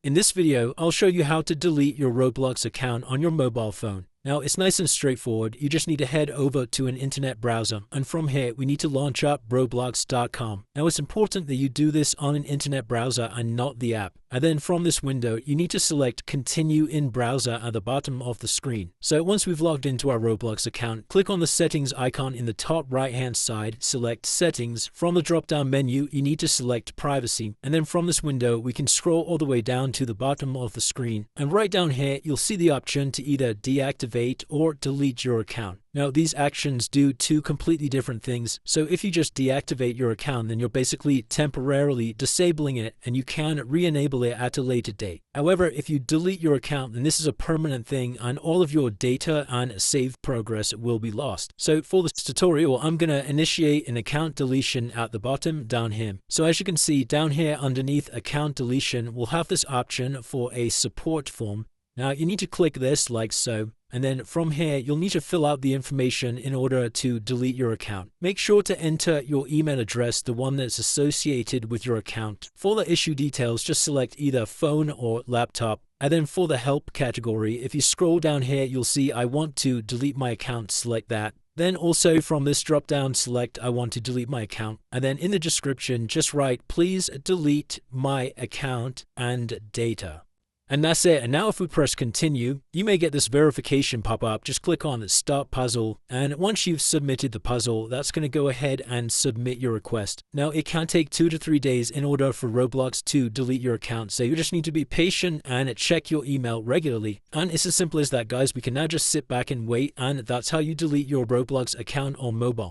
In this video, I'll show you how to delete your Roblox account on your mobile phone. Now, it's nice and straightforward. You just need to head over to an internet browser, and from here, we need to launch up Roblox.com. Now, it's important that you do this on an internet browser and not the app. And then from this window, you need to select Continue in Browser at the bottom of the screen. So once we've logged into our Roblox account, click on the settings icon in the top right-hand side, select Settings. From the drop-down menu, you need to select Privacy. And then from this window, we can scroll all the way down to the bottom of the screen. And right down here, you'll see the option to either deactivate or delete your account. Now, these actions do two completely different things. So if you just deactivate your account, then you're basically temporarily disabling it and you can re-enable it at a later date. However, if you delete your account, then this is a permanent thing and all of your data and saved progress will be lost. So for this tutorial, I'm going to initiate an account deletion at the bottom down here. So as you can see down here underneath account deletion, we'll have this option for a support form. Now you need to click this like so. And then from here, you'll need to fill out the information in order to delete your account. Make sure to enter your email address, the one that's associated with your account. For the issue details, just select either phone or laptop. And then for the help category, if you scroll down here, you'll see I want to delete my account, select that. Then also from this drop down, select I want to delete my account. And then in the description, just write, please delete my account and data. And that's it. And now if we press continue, you may get this verification pop up. Just click on start puzzle. And once you've submitted the puzzle, that's going to go ahead and submit your request. Now it can take 2 to 3 days in order for Roblox to delete your account. So you just need to be patient and check your email regularly. And it's as simple as that, guys. We can now just sit back and wait. And that's how you delete your Roblox account on mobile.